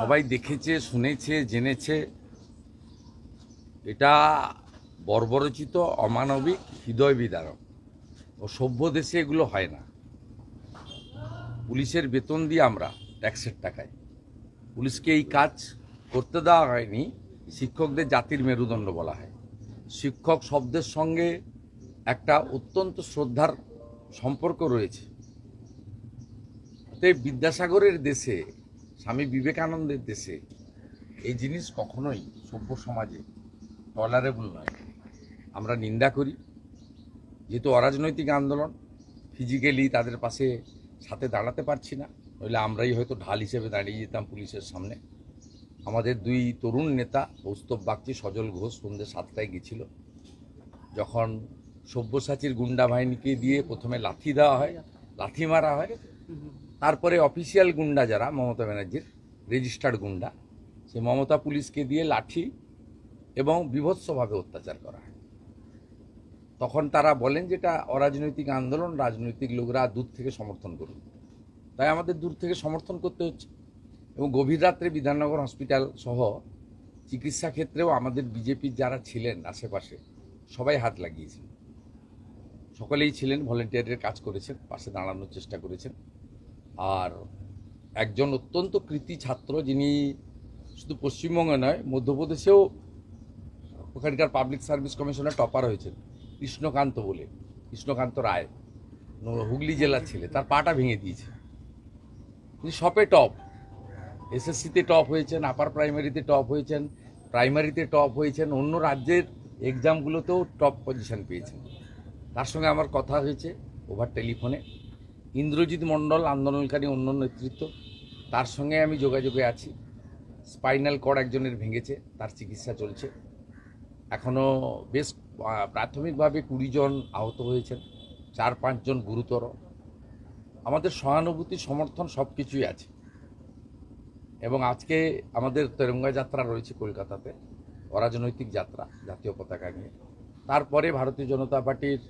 সবাই দেখেছে, শুনেছে, জেনেছে। এটা বর্বরচিত, অমানবিক, হৃদয় বিদারক ও সভ্য দেশে এগুলো হয় না। পুলিশের বেতন দিয়ে আমরা ট্যাক্সের টাকায় পুলিশকে এই কাজ করতে দেওয়া হয়নি। শিক্ষকদের জাতির মেরুদণ্ড বলা হয়। শিক্ষক শব্দের সঙ্গে একটা অত্যন্ত শ্রদ্ধার সম্পর্ক রয়েছে। তাই বিদ্যাসাগরের দেশে, স্বামী বিবেকানন্দের দেশে এই জিনিস কখনোই সভ্য সমাজে টলারেবল নয়। আমরা নিন্দা করি। যেহেতু অরাজনৈতিক আন্দোলন, ফিজিক্যালি তাদের পাশে সাথে দাঁড়াতে পারছি না, নইলে আমরাই হয়তো ঢাল হিসেবে দাঁড়িয়ে যেতাম পুলিশের সামনে। আমাদের দুই তরুণ নেতা কৌস্তব বাগচি, সজল ঘোষ সন্ধ্যে 7টায় গেছিল। যখন সব্যসাচীর গুন্ডা বাহিনীকে দিয়ে প্রথমে লাথি দেওয়া হয়, লাথি মারা হয়, তারপরে অফিসিয়াল গুন্ডা যারা মমতা ব্যানার্জির রেজিস্টার্ড গুন্ডা, সে মমতা পুলিশকে দিয়ে লাঠি এবং বিভৎসভাবে অত্যাচার করা হয়। তখন তারা বলেন যেটা অরাজনৈতিক আন্দোলন, রাজনৈতিক লোকরা দূর থেকে সমর্থন করুন। তাই আমাদের দূর থেকে সমর্থন করতে হচ্ছে। এবং গভীর রাত্রে বিধাননগর হসপিটাল সহ চিকিৎসা ক্ষেত্রেও আমাদের বিজেপির যারা ছিলেন আশেপাশে সবাই হাত লাগিয়েছেন। সকলেই ছিলেন, ভলেন্টিয়ারের কাজ করেছেন, পাশে দাঁড়ানোর চেষ্টা করেছেন। আর একজন অত্যন্ত কৃতী ছাত্র, যিনি শুধু পশ্চিমবঙ্গে নয়, মধ্যপ্রদেশেও ওখানকার পাবলিক সার্ভিস কমিশনের টপার হয়েছেন, কৃষ্ণকান্ত বলে, কৃষ্ণকান্ত রায়, হুগলি জেলার ছেলে, তার পাটা ভেঙে দিয়েছে। তিনি সপে টপ, এসএসসিতে টপ হয়েছেন, আপার প্রাইমারিতে টপ হয়েছেন, প্রাইমারিতে টপ হয়েছেন, অন্য রাজ্যের এক্সামগুলোতেও টপ পজিশন পেয়েছেন। তার সঙ্গে আমার কথা হয়েছে ওভার টেলিফোনে। ইন্দ্রজিৎ মণ্ডল আন্দোলনকারী অন্য নেতৃত্ব, তার সঙ্গে আমি যোগাযোগে আছি। স্পাইনাল কর্ড একজনের ভেঙেছে, তার চিকিৎসা চলছে। এখনও বেশ প্রাথমিকভাবে 20 জন আহত হয়েছেন, 4-5 জন গুরুতর। আমাদের সহানুভূতি, সমর্থন সব কিছুই আছে। এবং আজকে আমাদের তেরঙ্গা যাত্রা রয়েছে কলকাতাতে, অরাজনৈতিক যাত্রা, জাতীয় পতাকা নিয়ে। তারপরে ভারতীয় জনতা পার্টির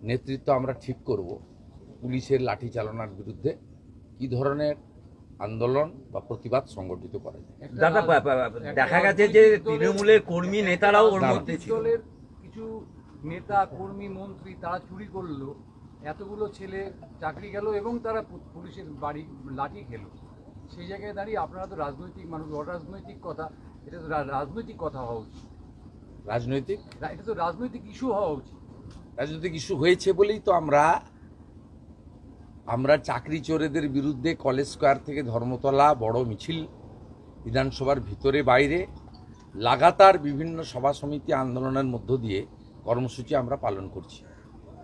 নেতৃত্ব আমরা ঠিক করব পুলিশের লাঠি চালনার বিরুদ্ধে কী ধরনের আন্দোলন বা প্রতিবাদ সংগঠিত করা যায়। দাদা, দেখা গেছে যে তৃণমূলের কর্মী নেতারাও ওর মধ্যে ছিল। কিছু নেতা, কর্মী, মন্ত্রী তারা চুরি করলো, এতগুলো ছেলে চাকরি গেল এবং তারা পুলিশের বাড়ি লাঠি খেলো। সেই জায়গায় দাঁড়িয়ে আপনারা তো রাজনৈতিক মানুষ, অরাজনৈতিক কথা, এটা তো রাজনৈতিক কথা হওয়া উচিত। রাজনৈতিক, এটা তো রাজনৈতিক ইস্যু হওয়া উচিত। রাজনৈতিক ইস্যু হয়েছে বলেই তো আমরা চাকরি চোরেদের বিরুদ্ধে কলেজ স্কোয়ার থেকে ধর্মতলা বড় মিছিল, বিধানসভার ভিতরে বাইরে লাগাতার বিভিন্ন সভা সমিতি আন্দোলনের মধ্য দিয়ে কর্মসূচি আমরা পালন করছি।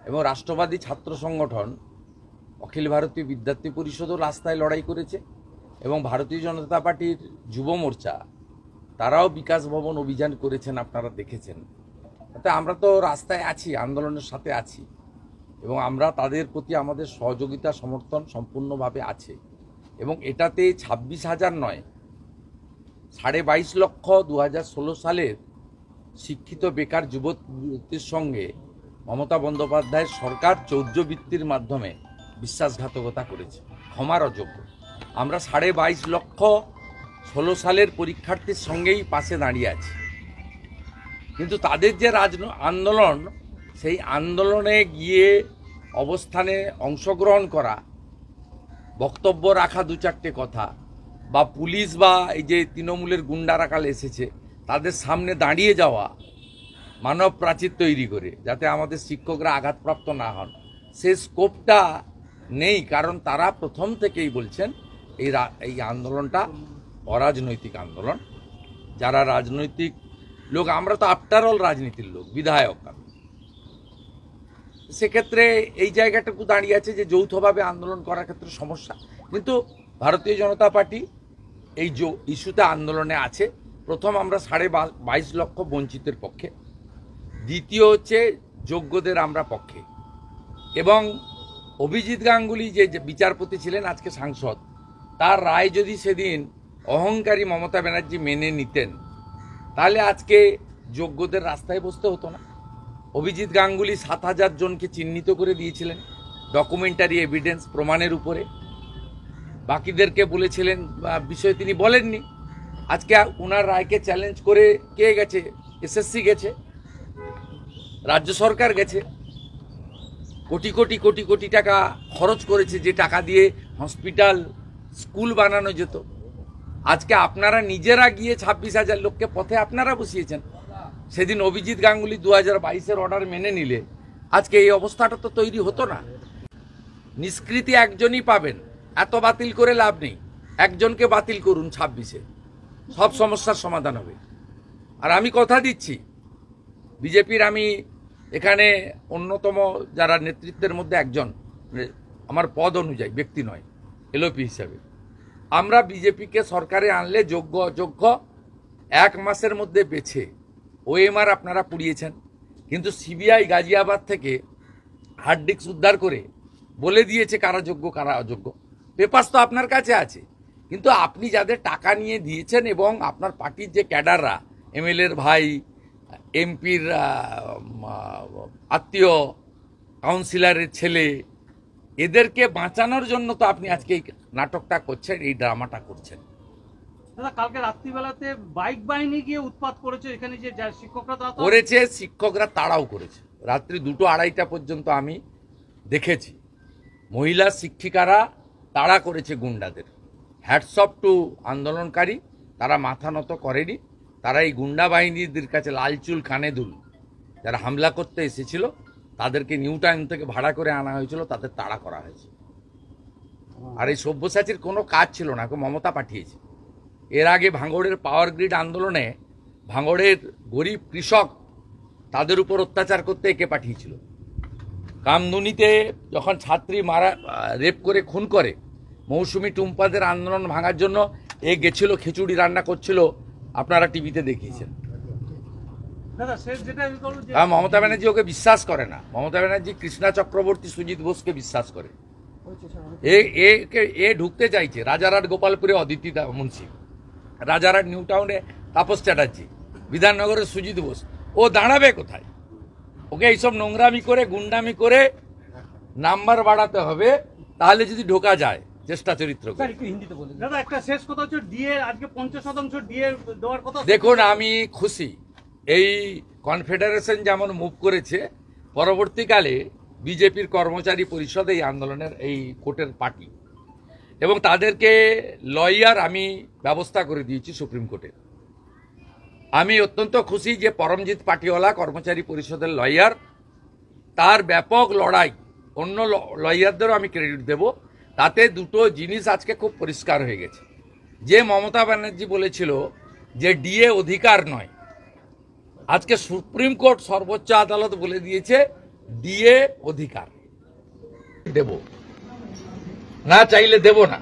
এবং রাষ্ট্রবাদী ছাত্র সংগঠন অখিল ভারতীয় বিদ্যার্থী পরিষদও রাস্তায় লড়াই করেছে, এবং ভারতীয় জনতা পার্টির যুব মোর্চা তারাও বিকাশ ভবন অভিযান করেছেন, আপনারা দেখেছেন। তাতে আমরা তো রাস্তায় আছি, আন্দোলনের সাথে আছি, এবং আমরা তাদের প্রতি আমাদের সহযোগিতা, সমর্থন সম্পূর্ণভাবে আছে। এবং এটাতে 26,000 নয়, 22.5 লক্ষ 2016 সালের শিক্ষিত বেকার যুবতীর সঙ্গে মমতা বন্দ্যোপাধ্যায়ের সরকার চৌর্যবৃত্তির মাধ্যমে বিশ্বাসঘাতকতা করেছে, ক্ষমার অযোগ্য। আমরা 22.5 লক্ষ 16 সালের পরীক্ষার্থীর সঙ্গেই পাশে দাঁড়িয়ে আছি। কিন্তু তাদের যে আন্দোলন, সেই আন্দোলনে গিয়ে অবস্থানে অংশগ্রহণ করা, বক্তব্য রাখা 2-4টে কথা, বা পুলিশ বা এই যে তৃণমূলের গুন্ডারা কাল এসেছে তাদের সামনে দাঁড়িয়ে যাওয়া, মানব প্রাচীর তৈরি করে যাতে আমাদের শিক্ষকরা আঘাতপ্রাপ্ত না হন, সে স্কোপটা নেই। কারণ তারা প্রথম থেকেই বলছেন এই আন্দোলনটা অরাজনৈতিক আন্দোলন। যারা রাজনৈতিক লোক, আমরা তো আফটার অল রাজনীতির লোক, বিধায়ক, সেক্ষেত্রে এই জায়গাটুকু দাঁড়িয়ে আছে যে যৌথভাবে আন্দোলন করার ক্ষেত্রে সমস্যা। কিন্তু ভারতীয় জনতা পার্টি এই ইস্যুতে আন্দোলনে আছে। প্রথম, আমরা 22.5 লক্ষ বঞ্চিতের পক্ষে। দ্বিতীয় হচ্ছে যোগ্যদের আমরা পক্ষে। এবং অভিজিৎ গাঙ্গুলি যে বিচারপতি ছিলেন, আজকে সাংসদ, তার রায় যদি সেদিন অহংকারী মমতা ব্যানার্জি মেনে নিতেন, তাহলে আজকে যোগ্যদের রাস্তায় বসতে হতো না। অভিজিৎ গাঙ্গুলি 7,000 জনকে চিহ্নিত করে দিয়েছিলেন ডকুমেন্টারি এভিডেন্স, প্রমাণের উপরে। বাকিদেরকে বলেছিলেন বিষয়ে তিনি বলেননি। আজকে ওনার রায়কে চ্যালেঞ্জ করে কে গেছে? এসএসসি গেছে, রাজ্য সরকার গেছে, কোটি কোটি কোটি কোটি টাকা খরচ করেছে, যে টাকা দিয়ে হসপিটাল স্কুল বানানো যেত। আজকে আপনারা নিজেরা গিয়ে 26,000 লোককে পথে আপনারা বসিয়েছেন। সেদিন অভিজিৎ গাঙ্গুলি 2022-এর অর্ডার মেনে নিলে আজকে এই অবস্থাটা তো তৈরি হতো না। নিষ্কৃতি একজনই পাবেন, এত বাতিল করে লাভ নেই। একজনকে বাতিল করুন 26-এ, সব সমস্যার সমাধান হবে। আর আমি কথা দিচ্ছি, বিজেপির আমি এখানে অন্যতম যারা নেতৃত্বের মধ্যে একজন, আমার পদ অনুযায়ী, ব্যক্তি নয়, এলওপি হিসাবে আমরা বিজেপিকে সরকারে আনলে যোগ্য অযোগ্য 1 মাসের মধ্যে বেছে ওএমআর আপনারা পুড়িয়েছেন। কিন্তু সিবিআই গাজিয়াবাদ থেকে হার্ড ডিস্ক উদ্ধার করে বলে দিয়েছে কারা যোগ্য কারা অযোগ্য। পেপারস তো আপনার কাছে আছে, কিন্তু আপনি যাদের টাকা নিয়ে দিয়েছেন এবং আপনার পার্টির যে ক্যাডাররা, এমএলএর ভাই, এমপির আত্মীয়, কাউন্সিলরের ছেলে, এদেরকে বাঁচানোর জন্য তো আপনি আজকে এই নাটকটা করছেন, এই ড্রামাটা করছেন। দাদা, কালকে রাত্রিবেলাতে বাইক বাহিনী গিয়ে উৎপাত করেছে এখানে, যে শিক্ষকরা করেছে, শিক্ষকরা তাড়াও করেছে। রাত্রি 2-2:30 পর্যন্ত আমি দেখেছি মহিলা শিক্ষিকারা তাড়া করেছে গুন্ডাদের। হ্যাটস অফ টু আন্দোলনকারী, তারা মাথা নত করেনি। তারা এই গুন্ডা বাহিনীদের কাছে লাল চুল কানে দুল যারা হামলা করতে এসেছিল তাদেরকে নিউ টাউন থেকে ভাড়া করে আনা হয়েছিল, তাদের তাড়া করা হয়েছে। আর এই সব্যসাচীর কোনো কাজ ছিল না, মমতা পাঠিয়েছে। এর আগে ভাঙড়ের পাওয়ার গ্রিড আন্দোলনে ভাঙড়ের গরিব কৃষক তাদের উপর অত্যাচার করতে একে পাঠিয়েছিল। কামদুনিতে যখন ছাত্রী রেপ করে খুন করে, মৌসুমী টুম্পাদের আন্দোলন ভাঙার জন্য এ গেছিল, খিচুড়ি রান্না করছিল, আপনারা টিভিতে দেখিয়েছেন। মমতা ব্যানার্জি ওকে বিশ্বাস করে না। মমতা ব্যানার্জি কৃষ্ণা চক্রবর্তী, সুজিত বোসকে বিশ্বাস করে। এ ঢুকতে চাইছে রাজারহাট গোপালপুরে অদিতি মুন্সি, রাজারহাট নিউ টাউনে তাপস চ্যাটার্জি, বিধাননগরের সুজিত বোস। ও দাঁড়াবে কোথায়? ওকে এইসব নোংরামি করে, গুন্ডামি করে নাম্বার বাড়াতে হবে, তাহলে যদি ঢোকা যায় চেষ্টা চরিত্র। দাদা, একটা শেষ কথা হচ্ছে, ডিএ আজকে 50% ডিএ দেওয়ার কথা। দেখুন, আমি খুশি এই কনফেডারেশন যেমন মুভ করেছে। পরবর্তীকালে বিজেপির কর্মচারী পরিষদ এই আন্দোলনের, এই কোর্টের পার্টি, এবং তাদেরকে লয়ার আমি ব্যবস্থা করে দিয়েছি সুপ্রিম কোর্টে। আমি অত্যন্ত খুশি যে পরমজিৎ পাটিওয়ালা কর্মচারী পরিষদের লয়ার, তার ব্যাপক লড়াই, অন্য লয়ারদেরও আমি ক্রেডিট দেব। তাতে দুটো জিনিস আজকে খুব পরিষ্কার হয়ে গেছে। যে মমতা ব্যানার্জি বলেছিল যে ডিএ অধিকার নয়, আজকে সুপ্রিম কোর্ট, সর্বোচ্চ আদালত বলে দিয়েছে ডিএ অধিকার। দেব না চাইলে দেব না।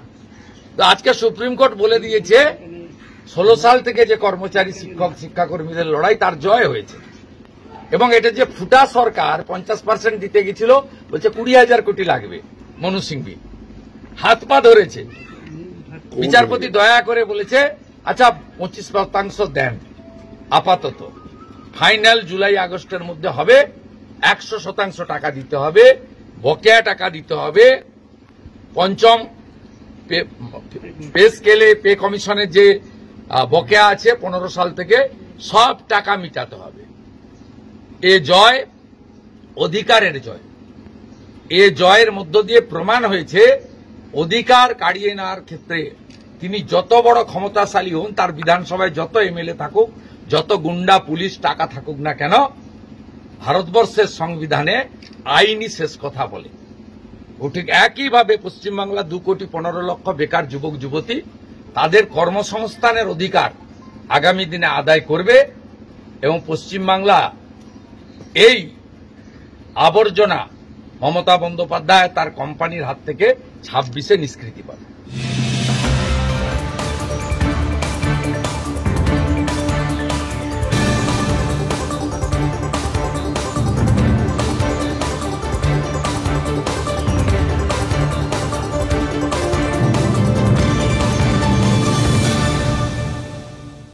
তো আজকে সুপ্রিম কোর্ট বলে দিয়েছে 16 সাল থেকে যে কর্মচারী, শিক্ষক, শিক্ষাকর্মীদের লড়াই, তার জয় হয়েছে। এবং এটা যে ফুটা সরকার 50% দিতে গেছিল, বলছে 20,000 কোটি লাগবে, মনু সিংভি হাত পা ধরেছে। বিচারপতি দয়া করে বলেছে আচ্ছা 25% দেন আপাতত, ফাইনাল জুলাই আগস্টের মধ্যে হবে, 100% টাকা দিতে হবে, বকেয়া টাকা দিতে হবে। পঞ্চম পে স্কেলে, পে কমিশনের যে বকেয়া আছে 15 সাল থেকে, সব টাকা মিটাতে হবে। এ জয় অধিকারের জয়। এ জয়ের মধ্য দিয়ে প্রমাণ হয়েছে অধিকার কাড়িয়ে নেওয়ার ক্ষেত্রে তিনি যত বড় ক্ষমতাশালী হন, তার বিধানসভায় যত এমএলএ থাকুক, যত গুন্ডা পুলিশ টাকা থাকুক না কেন, ভারতবর্ষের সংবিধানে আইনই শেষ কথা বলে। ও ঠিক একইভাবে পশ্চিমবাংলা 2,15,00,000 বেকার যুবক যুবতী, তাদের কর্মসংস্থানের অধিকার আগামী দিনে আদায় করবে এবং পশ্চিমবাংলা এই আবর্জনা মমতা বন্দ্যোপাধ্যায় তার কোম্পানির হাত থেকে 26-এ নিষ্কৃতি পাবে।